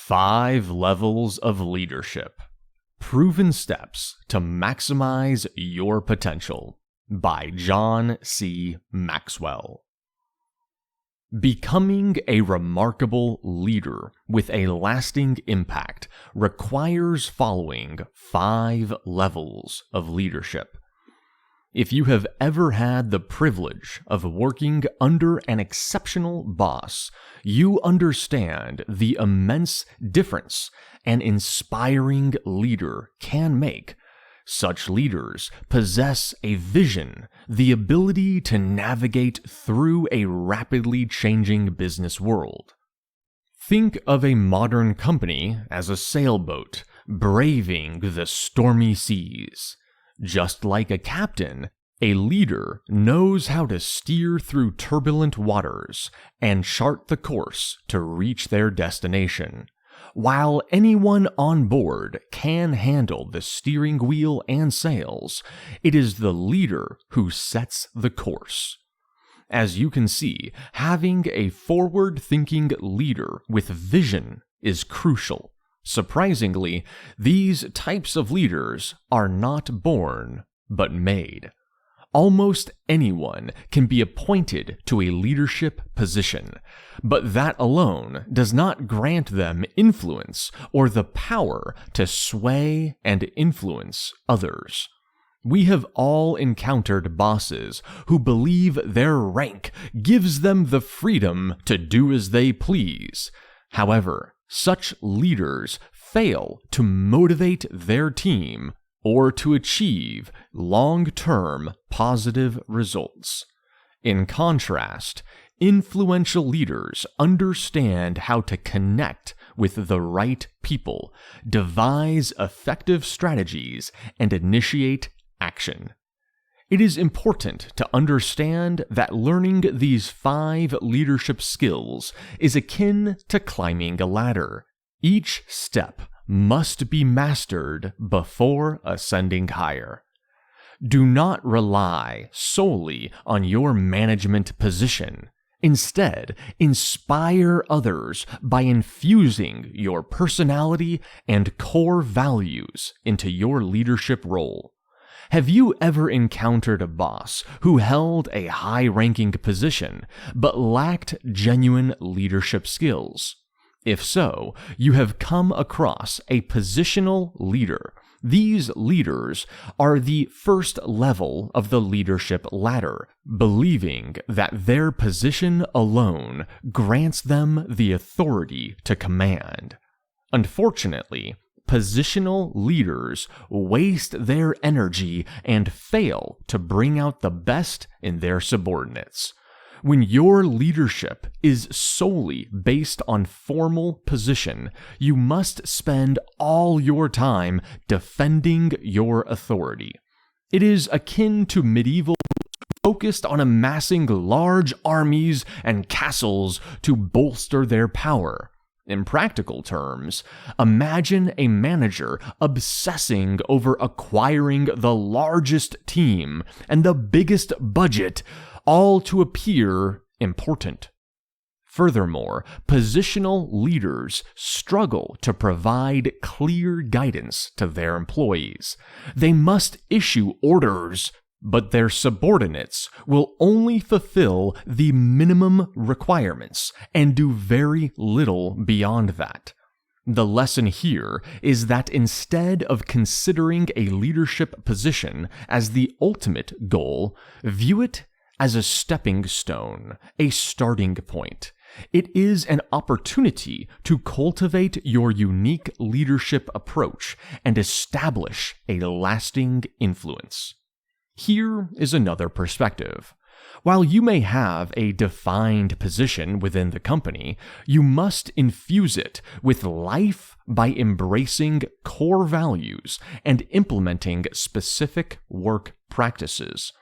5 Levels of Leadership. Proven Steps to Maximize Your Potential by John C. Maxwell. Becoming a remarkable leader with a lasting impact requires following 5 levels of leadership. If you have ever had the privilege of working under an exceptional boss, you understand the immense difference an inspiring leader can make. Such leaders possess a vision, the ability to navigate through a rapidly changing business world. Think of a modern company as a sailboat, braving the stormy seas. Just like a captain, a leader knows how to steer through turbulent waters and chart the course to reach their destination. While anyone on board can handle the steering wheel and sails, it is the leader who sets the course. As you can see, having a forward-thinking leader with vision is crucial. Surprisingly, these types of leaders are not born, but made. Almost anyone can be appointed to a leadership position, but that alone does not grant them influence or the power to sway and influence others. We have all encountered bosses who believe their rank gives them the freedom to do as they please. However, such leaders fail to motivate their team or to achieve long-term positive results. In contrast, influential leaders understand how to connect with the right people, devise effective strategies, and initiate action. It is important to understand that learning these 5 leadership skills is akin to climbing a ladder. Each step must be mastered before ascending higher. Do not rely solely on your management position. Instead, inspire others by infusing your personality and core values into your leadership role. Have you ever encountered a boss who held a high-ranking position but lacked genuine leadership skills? If so, you have come across a positional leader. These leaders are the first level of the leadership ladder, believing that their position alone grants them the authority to command. Unfortunately, positional leaders waste their energy and fail to bring out the best in their subordinates. When your leadership is solely based on formal position, you must spend all your time defending your authority. It is akin to medieval focused on amassing large armies and castles to bolster their power. In practical terms, imagine a manager obsessing over acquiring the largest team and the biggest budget, all to appear important. Furthermore, positional leaders struggle to provide clear guidance to their employees. They must issue orders, but their subordinates will only fulfill the minimum requirements and do very little beyond that. The lesson here is that instead of considering a leadership position as the ultimate goal, view it as a stepping stone, a starting point. It is an opportunity to cultivate your unique leadership approach and establish a lasting influence. Here is another perspective. While you may have a defined position within the company, you must infuse it with life by embracing core values and implementing specific work practices.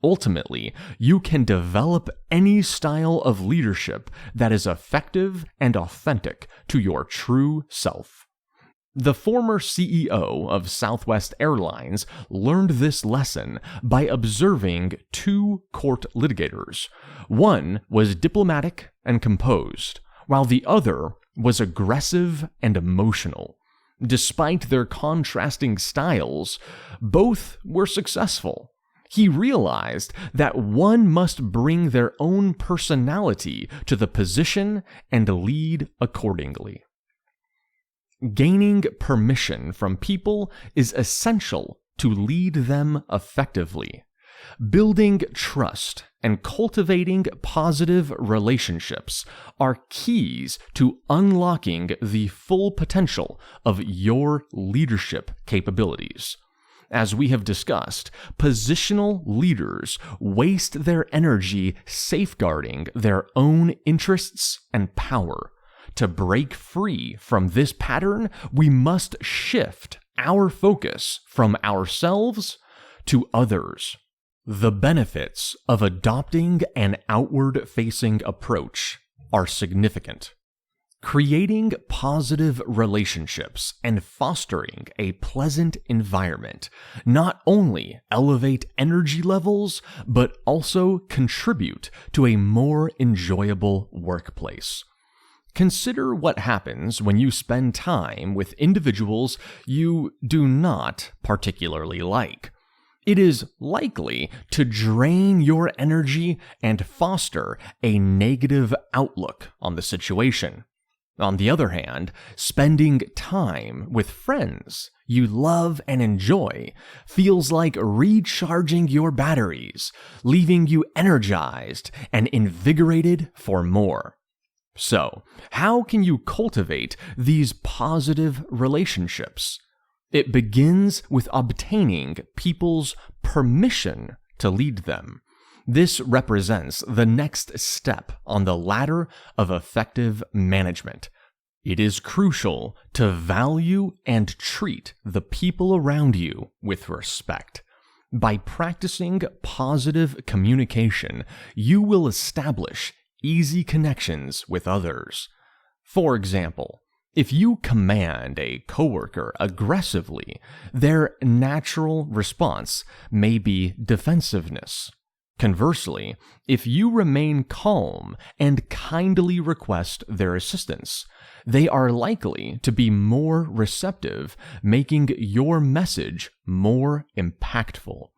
Ultimately, you can develop any style of leadership that is effective and authentic to your true self. The former CEO of Southwest Airlines learned this lesson by observing 2 court litigators. One was diplomatic and composed, while the other was aggressive and emotional. Despite their contrasting styles, both were successful. He realized that one must bring their own personality to the position and lead accordingly. Gaining permission from people is essential to lead them effectively. Building trust and cultivating positive relationships are keys to unlocking the full potential of your leadership capabilities. As we have discussed, positional leaders waste their energy safeguarding their own interests and power. To break free from this pattern, we must shift our focus from ourselves to others. The benefits of adopting an outward-facing approach are significant. Creating positive relationships and fostering a pleasant environment not only elevate energy levels, but also contribute to a more enjoyable workplace. Consider what happens when you spend time with individuals you do not particularly like. It is likely to drain your energy and foster a negative outlook on the situation. On the other hand, spending time with friends you love and enjoy feels like recharging your batteries, leaving you energized and invigorated for more. So, how can you cultivate these positive relationships? It begins with obtaining people's permission to lead them. This represents the next step on the ladder of effective management. It is crucial to value and treat the people around you with respect. By practicing positive communication, you will establish easy connections with others. For example, if you command a coworker aggressively, their natural response may be defensiveness. Conversely, if you remain calm and kindly request their assistance, they are likely to be more receptive, making your message more impactful.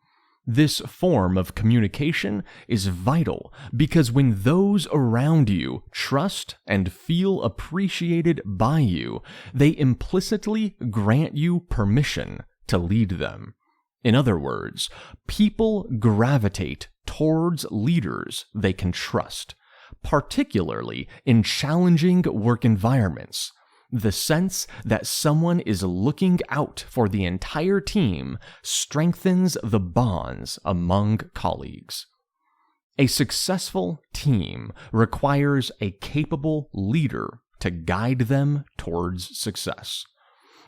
This form of communication is vital because when those around you trust and feel appreciated by you, they implicitly grant you permission to lead them. In other words, people gravitate towards leaders they can trust, particularly in challenging work environments. The sense that someone is looking out for the entire team strengthens the bonds among colleagues. A successful team requires a capable leader to guide them towards success.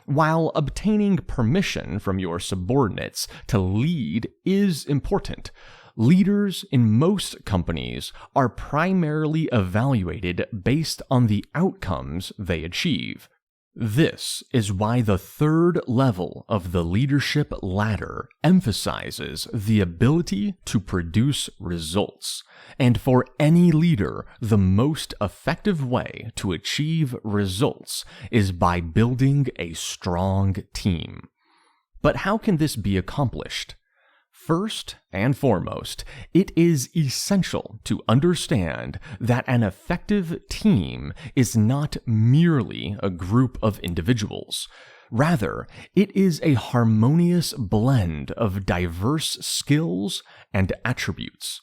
While obtaining permission from your subordinates to lead is important, leaders in most companies are primarily evaluated based on the outcomes they achieve. This is why the third level of the leadership ladder emphasizes the ability to produce results. And for any leader, the most effective way to achieve results is by building a strong team. But how can this be accomplished? First and foremost, it is essential to understand that an effective team is not merely a group of individuals. Rather, it is a harmonious blend of diverse skills and attributes.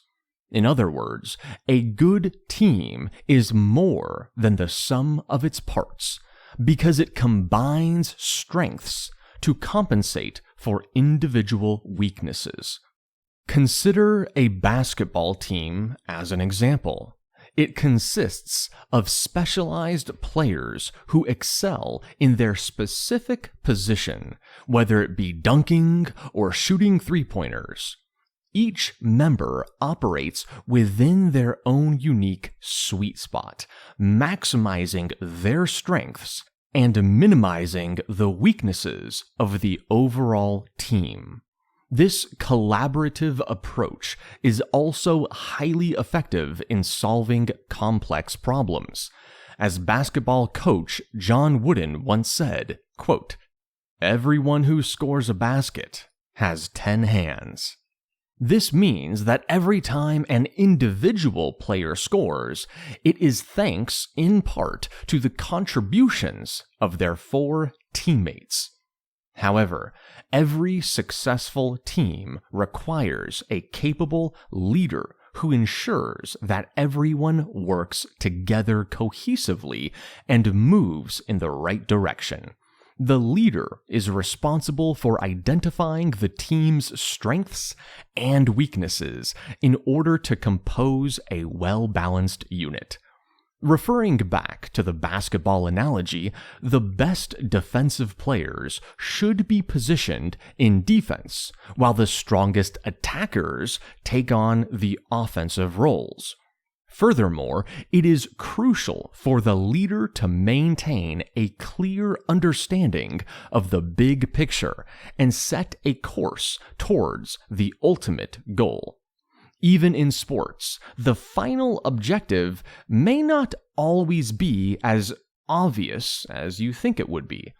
In other words, a good team is more than the sum of its parts, because it combines strengths to compensate for individual weaknesses. Consider a basketball team as an example. It consists of specialized players who excel in their specific position, whether it be dunking or shooting three-pointers. Each member operates within their own unique sweet spot, maximizing their strengths and minimizing the weaknesses of the overall team. This collaborative approach is also highly effective in solving complex problems. As basketball coach John Wooden once said, quote, "Everyone who scores a basket has 10 hands." This means that every time an individual player scores, it is thanks, in part, to the contributions of their 4 teammates. However, every successful team requires a capable leader who ensures that everyone works together cohesively and moves in the right direction. The leader is responsible for identifying the team's strengths and weaknesses in order to compose a well-balanced unit. Referring back to the basketball analogy, the best defensive players should be positioned in defense, while the strongest attackers take on the offensive roles. Furthermore, it is crucial for the leader to maintain a clear understanding of the big picture and set a course towards the ultimate goal. Even in sports, the final objective may not always be as obvious as you think it would be.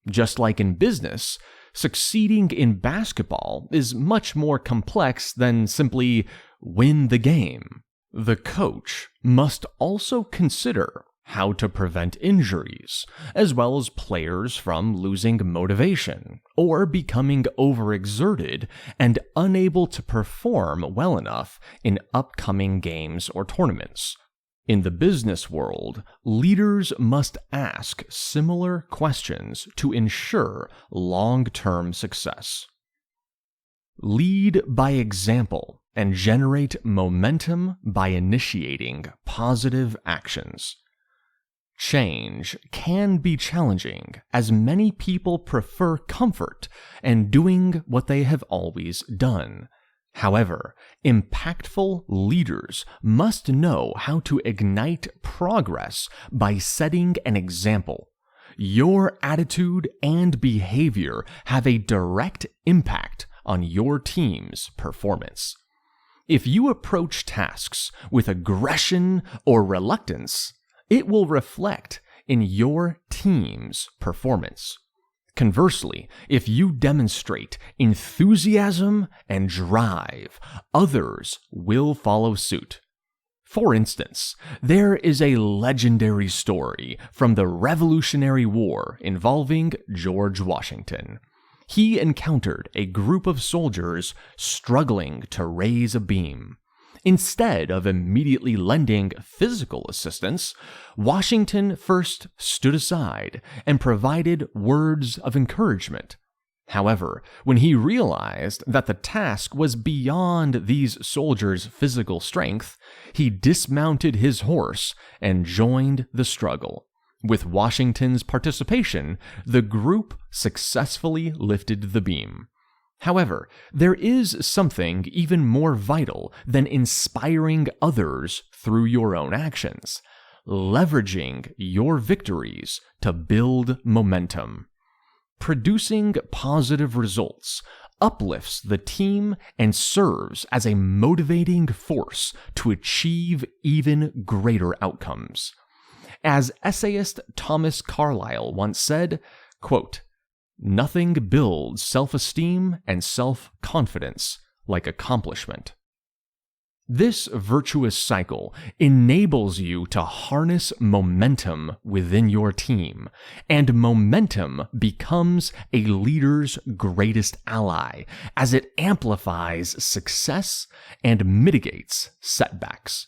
Just like in business, succeeding in basketball is much more complex than simply win the game. The coach must also consider how to prevent injuries, as well as players from losing motivation or becoming overexerted and unable to perform well enough in upcoming games or tournaments. In the business world, leaders must ask similar questions to ensure long-term success. Lead by example and generate momentum by initiating positive actions. Change can be challenging, as many people prefer comfort and doing what they have always done. However, impactful leaders must know how to ignite progress by setting an example. Your attitude and behavior have a direct impact on your team's performance. If you approach tasks with aggression or reluctance, it will reflect in your team's performance. Conversely, if you demonstrate enthusiasm and drive, others will follow suit. For instance, there is a legendary story from the Revolutionary War involving George Washington. He encountered a group of soldiers struggling to raise a beam. Instead of immediately lending physical assistance, Washington first stood aside and provided words of encouragement. However, when he realized that the task was beyond these soldiers' physical strength, he dismounted his horse and joined the struggle. With Washington's participation, the group successfully lifted the beam. However, there is something even more vital than inspiring others through your own actions: leveraging your victories to build momentum. Producing positive results uplifts the team and serves as a motivating force to achieve even greater outcomes. As essayist Thomas Carlyle once said, quote, "Nothing builds self-esteem and self-confidence like accomplishment." This virtuous cycle enables you to harness momentum within your team, and momentum becomes a leader's greatest ally as it amplifies success and mitigates setbacks.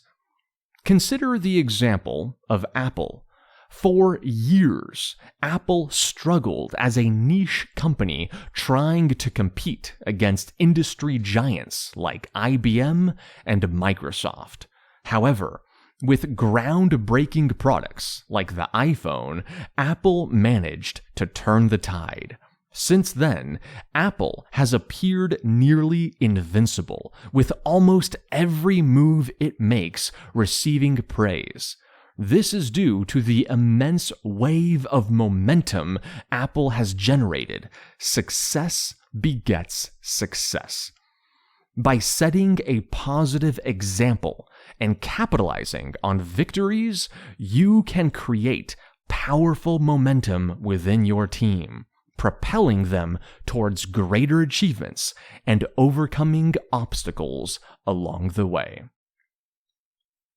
Consider the example of Apple. For years, Apple struggled as a niche company trying to compete against industry giants like IBM and Microsoft. However, with groundbreaking products like the iPhone, Apple managed to turn the tide. Since then, Apple has appeared nearly invincible, with almost every move it makes receiving praise. This is due to the immense wave of momentum Apple has generated. Success begets success. By setting a positive example and capitalizing on victories, you can create powerful momentum within your team, propelling them towards greater achievements and overcoming obstacles along the way.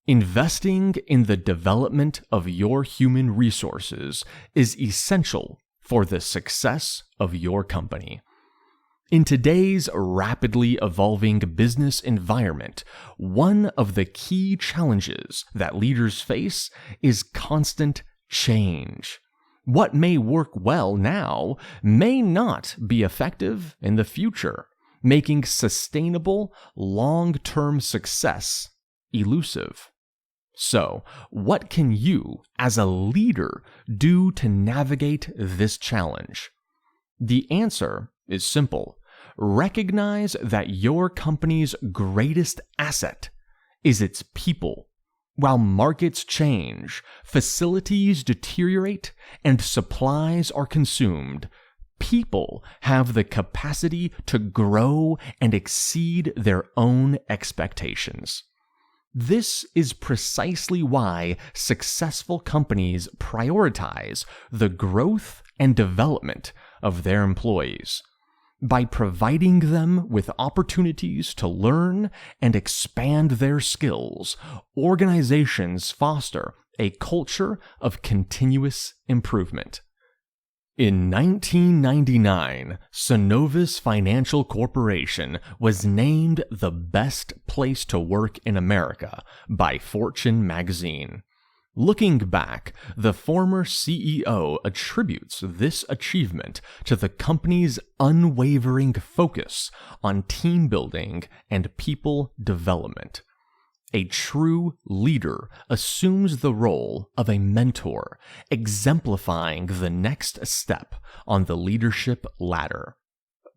Investing in the development of your human resources is essential for the success of your company. In today's rapidly evolving business environment, one of the key challenges that leaders face is constant change. What may work well now may not be effective in the future, making sustainable, long-term success elusive. So, what can you, as a leader, do to navigate this challenge? The answer is simple. Recognize that your company's greatest asset is its people. While markets change, facilities deteriorate, and supplies are consumed, people have the capacity to grow and exceed their own expectations. This is precisely why successful companies prioritize the growth and development of their employees. By providing them with opportunities to learn and expand their skills, organizations foster a culture of continuous improvement. In 1999, Synovus Financial Corporation was named the best place to work in America by Fortune magazine. Looking back, the former CEO attributes this achievement to the company's unwavering focus on team building and people development. A true leader assumes the role of a mentor, exemplifying the next step on the leadership ladder.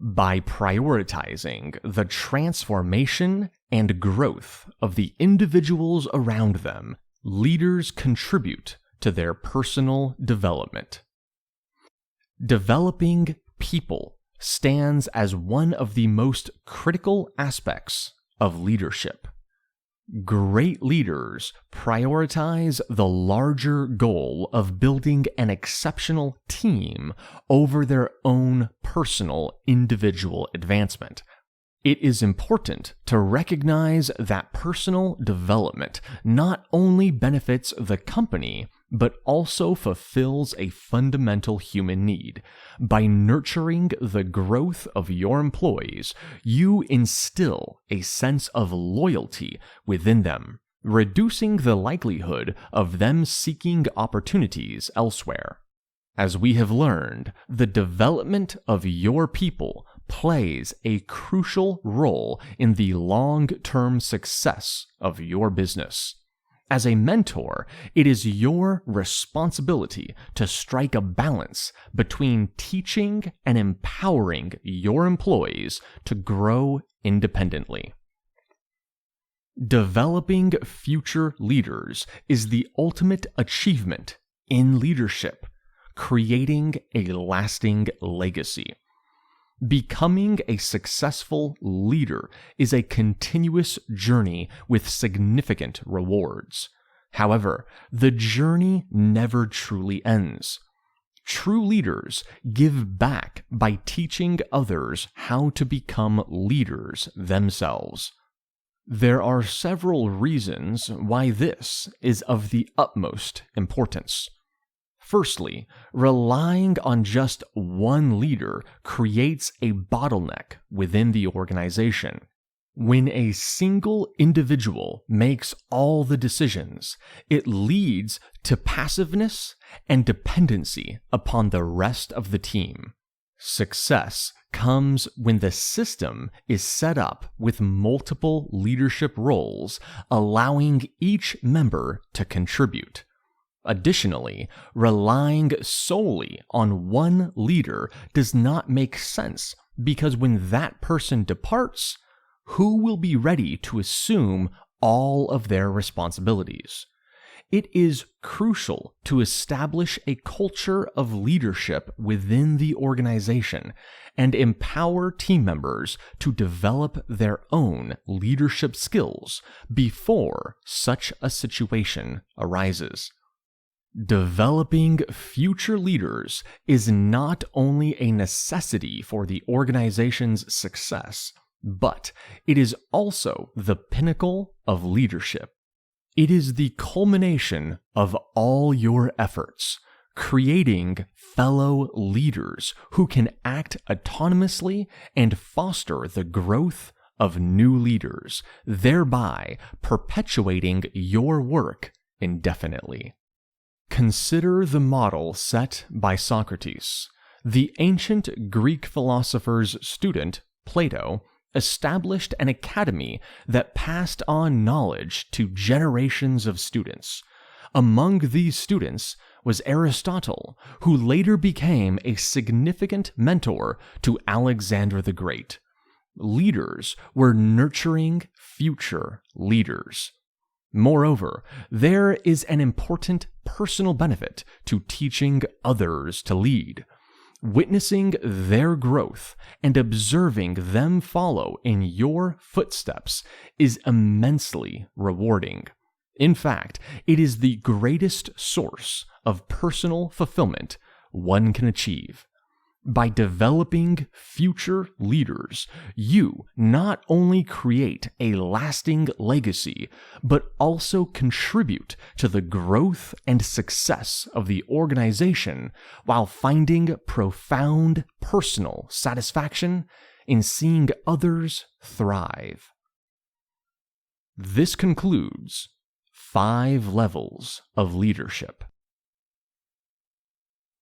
By prioritizing the transformation and growth of the individuals around them, leaders contribute to their personal development. Developing people stands as one of the most critical aspects of leadership. Great leaders prioritize the larger goal of building an exceptional team over their own personal individual advancement. It is important to recognize that personal development not only benefits the company, but also fulfills a fundamental human need. By nurturing the growth of your employees, you instill a sense of loyalty within them, reducing the likelihood of them seeking opportunities elsewhere. As we have learned, the development of your people plays a crucial role in the long-term success of your business. As a mentor, it is your responsibility to strike a balance between teaching and empowering your employees to grow independently. Developing future leaders is the ultimate achievement in leadership, creating a lasting legacy. Becoming a successful leader is a continuous journey with significant rewards. However, the journey never truly ends. True leaders give back by teaching others how to become leaders themselves. There are several reasons why this is of the utmost importance. Firstly, relying on just one leader creates a bottleneck within the organization. When a single individual makes all the decisions, it leads to passiveness and dependency upon the rest of the team. Success comes when the system is set up with multiple leadership roles, allowing each member to contribute. Additionally, relying solely on one leader does not make sense because when that person departs, who will be ready to assume all of their responsibilities? it is crucial to establish a culture of leadership within the organization and empower team members to develop their own leadership skills before such a situation arises. Developing future leaders is not only a necessity for the organization's success, but it is also the pinnacle of leadership. It is the culmination of all your efforts, creating fellow leaders who can act autonomously and foster the growth of new leaders, thereby perpetuating your work indefinitely. Consider the model set by Socrates. The ancient Greek philosopher's student, Plato, established an academy that passed on knowledge to generations of students. Among these students was Aristotle, who later became a significant mentor to Alexander the Great. Leaders were nurturing future leaders. Moreover, there is an important personal benefit to teaching others to lead. Witnessing their growth and observing them follow in your footsteps is immensely rewarding. In fact, it is the greatest source of personal fulfillment one can achieve. By developing future leaders, you not only create a lasting legacy, but also contribute to the growth and success of the organization while finding profound personal satisfaction in seeing others thrive. This concludes 5 levels of leadership.